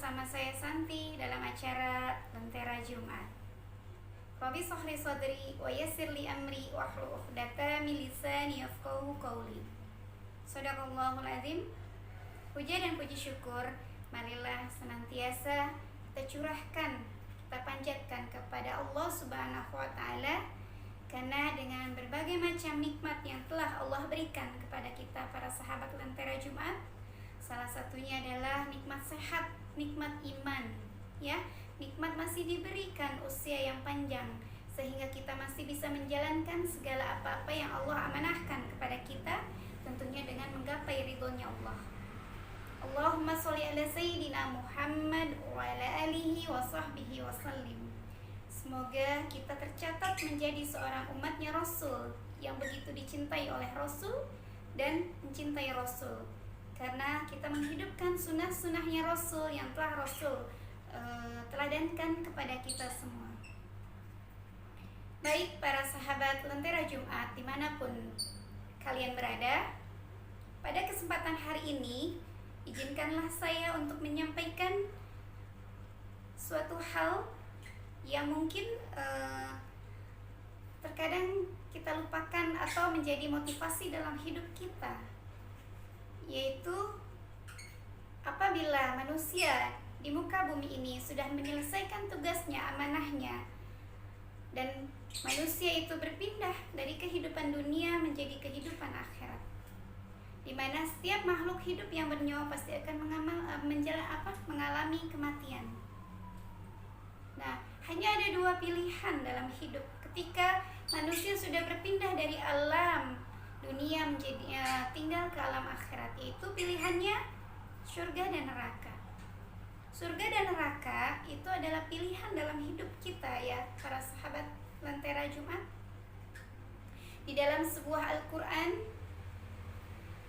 bersama saya Santi dalam acara Lentera Jumat. Rabbi shrah li sadri wa yassir li amri wahlul 'uqdatam min lisani yafqahu qawli. Shadaqallahul azim. Puja dan puji syukur marilah senantiasa kita curahkan, kita panjatkan kepada Allah Subhanahu wa taala, karena dengan berbagai macam nikmat yang telah Allah berikan kepada kita para sahabat Lentera Jumat, salah satunya adalah nikmat sehat, nikmat iman, ya, nikmat masih diberikan usia yang panjang sehingga kita masih bisa menjalankan segala apa-apa yang Allah amanahkan kepada kita, tentunya dengan menggapai ridhonya Allah. Allahumma sholli ala sayyidina Muhammad wa ala alihi wa sahbihi wa sallim. Semoga kita tercatat menjadi seorang umatnya Rasul yang begitu dicintai oleh Rasul dan mencintai Rasul, karena kita menghidupkan sunnah-sunnahnya Rasul yang telah Rasul teladankan kepada kita semua. Baik para sahabat Lentera Jumat dimanapun kalian berada, pada kesempatan hari ini izinkanlah saya untuk menyampaikan suatu hal yang mungkin terkadang kita lupakan atau menjadi motivasi dalam hidup kita, yaitu apabila manusia di muka bumi ini sudah menyelesaikan tugasnya, amanahnya, dan manusia itu berpindah dari kehidupan dunia menjadi kehidupan akhirat, di mana setiap makhluk hidup yang bernyawa pasti akan mengalami kematian. Nah, hanya ada dua pilihan dalam hidup ketika manusia sudah berpindah dari alam dunia menjadi tinggal ke alam akhirat, yaitu pilihannya surga dan neraka. Surga dan neraka itu adalah pilihan dalam hidup kita, ya para sahabat Lentera Jumat. Di dalam sebuah Al-Quran,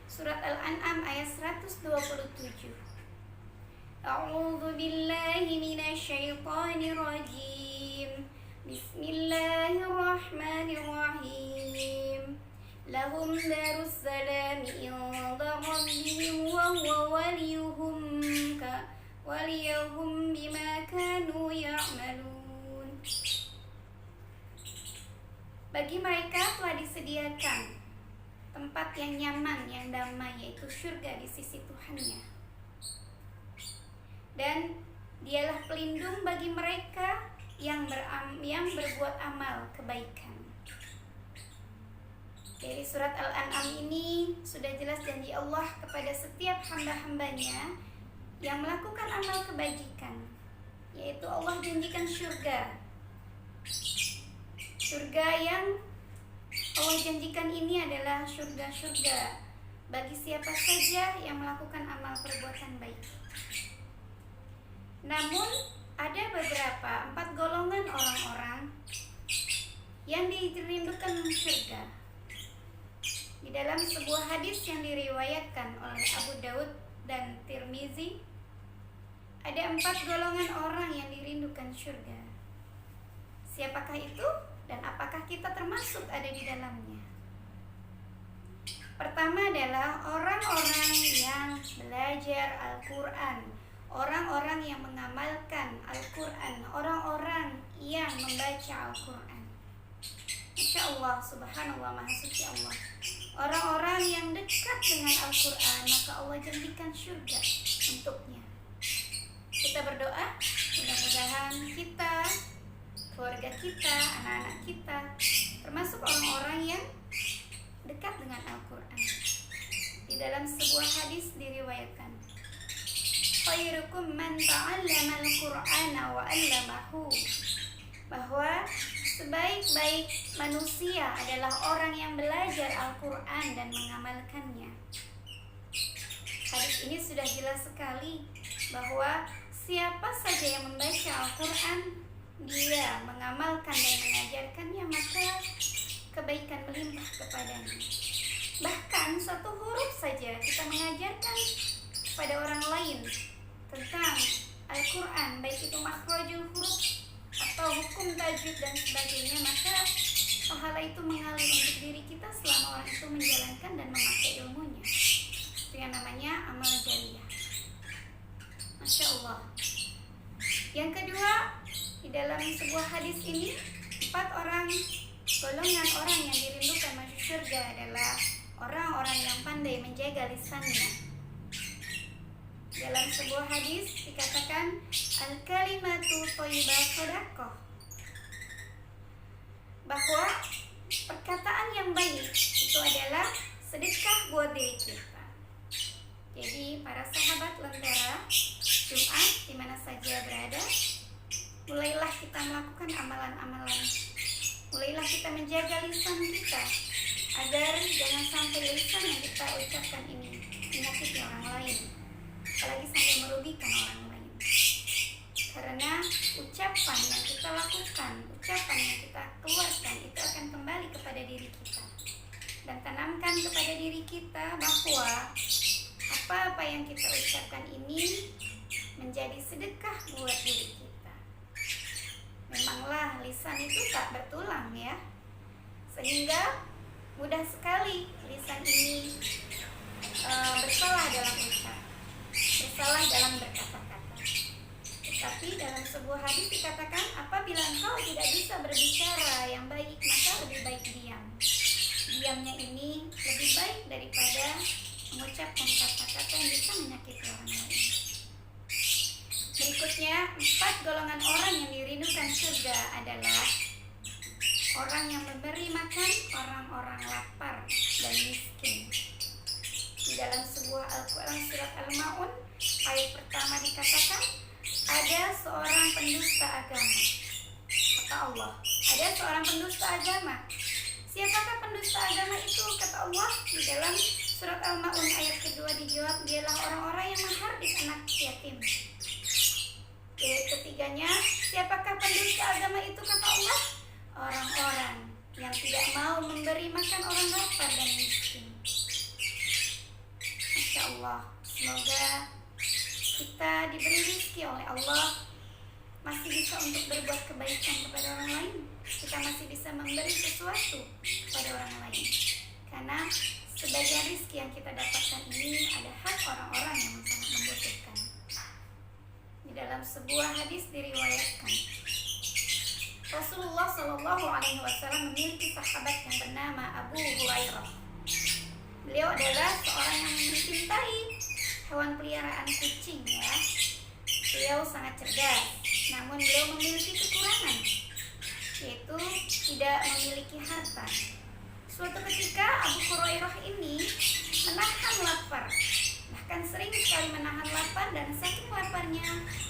surat Al-An'am ayat 127. A'udzu billahi minasyaitonir rajim. Bismillahirrahmanirrahim. Lahum darus salam inda rabbihim wa huwa waliyuhum bima kanu ya'malun. Bagi mereka telah disediakan tempat yang nyaman, yang damai, yaitu surga di sisi Tuhannya. Dan dialah pelindung bagi mereka yang berbuat amal kebaikan. Dari surat Al-An'am ini sudah jelas janji Allah kepada setiap hamba-hambanya yang melakukan amal kebajikan, yaitu Allah janjikan surga. Surga yang Allah janjikan ini adalah surga-surga bagi siapa saja yang melakukan amal perbuatan baik. Namun ada beberapa 4 golongan orang-orang yang dirindukan surga. Di dalam sebuah hadis yang diriwayatkan oleh Abu Daud dan Tirmizi, ada 4 golongan orang yang dirindukan surga. Siapakah itu dan apakah kita termasuk ada di dalamnya? Pertama adalah orang-orang yang belajar Al-Quran, orang-orang yang mengamalkan Al-Quran, orang-orang yang membaca Al-Quran. Masya Allah, subhanallah, maha suci Allah. Orang-orang yang dekat dengan Al-Quran, maka Allah janjikan surga untuknya. Kita berdoa, mudah-mudahan kita, keluarga kita, anak-anak kita termasuk orang-orang yang dekat dengan Al-Quran. Di dalam sebuah hadis diriwayatkan, khairukum man ta'allama al-Qur'ana wa 'allamahu, bahwa sebaik-baik manusia adalah orang yang belajar Al-Quran dan mengamalkannya. Hadis ini sudah jelas sekali bahwa siapa saja yang membaca Al-Quran, dia mengamalkan dan mengajarkannya, maka kebaikan melimpah kepadanya. Bahkan satu huruf saja kita mengajarkan kepada orang lain tentang Al-Quran, baik itu makhrajul huruf atau hukum tajwid dan sebagainya, maka pahala itu mengalir untuk diri kita selama orang itu menjalankan dan memakai ilmunya. Itu yang namanya amal jariah. Masya Allah. Yang kedua, di dalam sebuah hadis ini, 4 orang golongan orang yang dirindukan masuk surga adalah orang-orang yang pandai menjaga lisannya. Dalam sebuah hadis dikatakan al-kalimatu thayyibah shadaqah, bahwa perkataan yang baik itu adalah sedekah buat diri kita. Jadi para sahabat Lentera Jumat di mana saja berada, mulailah kita melakukan amalan-amalan. Mulailah kita menjaga lisan kita agar jangan sampai lisan yang kita ucapkan ini menyakiti orang lain, apalagi sampai merugikan orang lain. Karena ucapan yang kita lakukan, ucapan yang kita keluarkan itu akan kembali kepada diri kita. Dan tanamkan kepada diri kita bahwa apa-apa yang kita ucapkan ini menjadi sedekah buat diri kita. Memanglah lisan itu tak bertulang ya, sehingga mudah sekali lisan ini bersalah dalam ucap, bersalah dalam berkata-kata. Tetapi dalam sebuah hadis dikatakan, apabila engkau tidak bisa berbicara yang baik, maka lebih baik diam. Diamnya ini lebih baik daripada mengucapkan kata-kata yang bisa menyakiti orang lain. Berikutnya, 4 golongan orang yang dirindukan surga adalah orang yang memberi makan orang-orang lapar dan miskin. Di dalam sebuah Al-Quran surat Al-Ma'un ayat pertama dikatakan, ada seorang pendusta agama. Kata Allah, ada seorang pendusta agama. Siapakah pendusta agama itu? Kata Allah di dalam surat Al-Ma'un ayat kedua dijawab, dialah orang-orang yang menghardik anak yatim. Ayat ketiganya, siapakah pendusta agama itu? Kata Allah, orang-orang yang tidak mau memberi makan orang lapar dan miskin. Masya Allah, semoga kita diberi rezeki oleh Allah, masih bisa untuk berbuat kebaikan kepada orang lain. Kita masih bisa memberi sesuatu kepada orang lain, karena sebagian rezeki yang kita dapatkan ini ada hak orang-orang yang sangat membutuhkan. Di dalam sebuah hadis diriwayatkan, Rasulullah Shallallahu Alaihi Wasallam memiliki sahabat yang bernama Abu Hurairah. Beliau adalah seorang yang mencintai hewan peliharaan kucing ya. Beliau sangat cerdas, namun beliau memiliki kekurangan, yaitu tidak memiliki harta. Suatu ketika Abu Hurairah ini menahan lapar, bahkan sering sekali menahan lapar, dan saking laparnya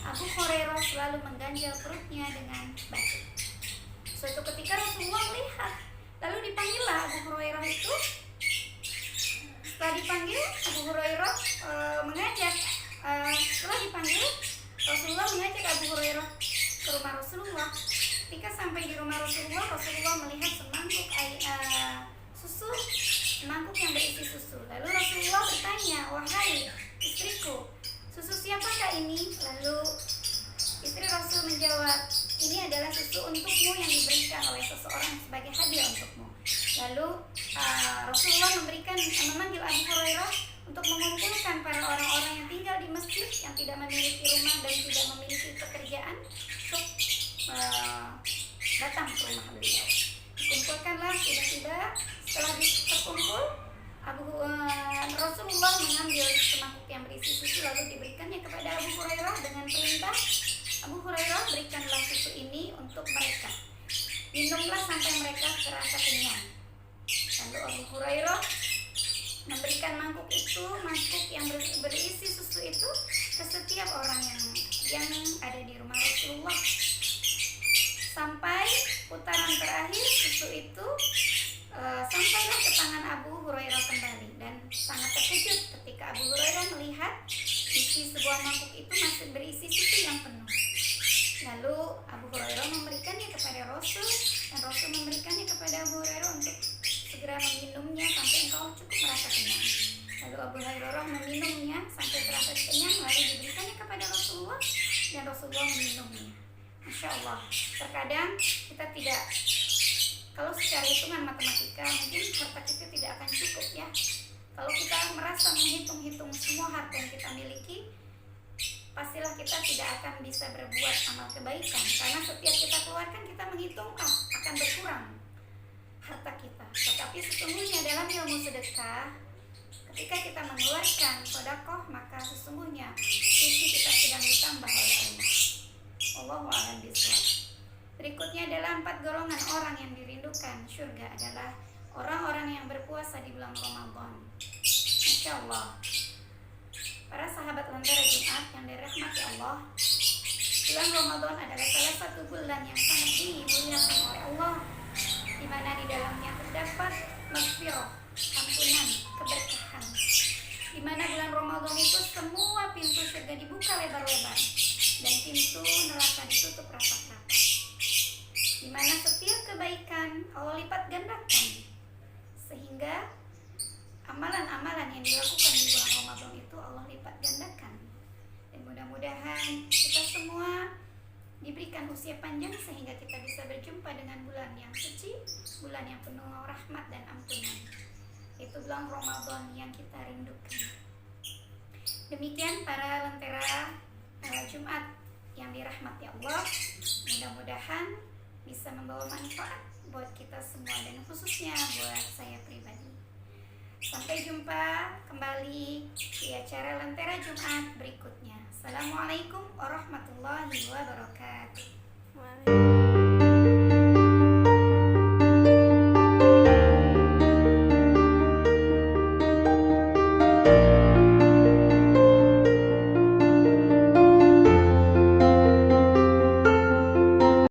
Abu Hurairah selalu mengganjal perutnya dengan batu. Suatu ketika Rasulullah melihat, lalu dipanggillah Abu Hurairah itu. Setelah dipanggil, Abu Hurairah setelah dipanggil, Rasulullah mengajak Abu Hurairah ke rumah Rasulullah. Ketika sampai di rumah Rasulullah, Rasulullah melihat semangkuk susu, semangkuk yang berisi susu. Lalu Rasulullah bertanya, wahai istriku, susu siapakah ini? Lalu istri Rasul menjawab, ini adalah susu untukmu yang diberikan oleh seseorang sebagai hadiah untukmu. Lalu Rasulullah memanggil Abu Hurairah untuk mengumpulkan para orang-orang yang tinggal di masjid, yang tidak memiliki rumah dan tidak memiliki pekerjaan, untuk datang ke rumah beliau. Dikumpulkanlah, tiba-tiba setelah terkumpul, Rasulullah mengambil semangkuk yang berisi susu lalu diberikannya kepada Abu Hurairah dengan perintah, Abu Hurairah, berikanlah susu ini untuk mereka, minumlah sampai mereka terasa kenyang. Lalu Abu Hurairah memberikan mangkuk yang berisi susu itu ke setiap orang yang ada di rumah Rasulullah. Sampai putaran terakhir susu itu sampailah ke tangan Abu Hurairah kembali, dan sangat terkejut ketika Abu Hurairah melihat isi sebuah mangkuk itu masih berisi susu yang penuh. Lalu Abu Hurairah memberikannya kepada Rasul, dan Rasul memberikannya kepada Abu Hurairah untuk segera meminumnya sampai engkau cukup merasa kenyang. Lalu Abu Hurairah meminumnya sampai terasa kenyang, lalu diberikannya kepada Rasulullah, dan Rasulullah meminumnya. Masya Allah, terkadang kita tidak, kalau secara hitungan matematika mungkin harta kita tidak akan cukup ya. Kalau kita merasa menghitung-hitung semua harta yang kita miliki, pastilah kita tidak akan bisa berbuat amal kebaikan, karena setiap kita keluarkan kita menghitung akan berkurang harta kita. Tetapi sesungguhnya dalam ilmu sedekah, ketika kita mengeluarkan sedekah, maka sesungguhnya sisi kita sedang ditambah oleh Allah. Allahu a'lam bishawab. Berikutnya adalah 4 golongan orang yang dirindukan surga adalah orang-orang yang berpuasa di bulan Ramadan. Insya Allah, para sahabat Lentera Jumat yang dirahmati Allah, bulan Ramadan adalah salah satu bulan yang sangat dimuliakan oleh Allah, di mana di dalamnya terdapat maghfirah, ampunan, keberkahan. Di mana bulan Ramadan itu semua pintu surga dibuka lebar-lebar dan pintu neraka ditutup rapat-rapat. Di mana setiap kebaikan Allah lipat gandakan, sehingga amalan-amalan yang dilakukan di bulan Ramadan itu Allah lipat gandakan. Dan mudah-mudahan kita semua diberikan usia panjang sehingga kita bisa berjumpa dengan bulan yang suci, bulan yang penuh rahmat dan ampunan. Itu bulan Ramadan yang kita rindukan. Demikian para Lentera Jumat yang dirahmati Allah, mudah-mudahan bisa membawa manfaat buat kita semua dan khususnya buat saya pribadi. Sampai jumpa kembali di acara Lentera Jumat berikutnya. Assalamualaikum warahmatullahi wabarakatuh.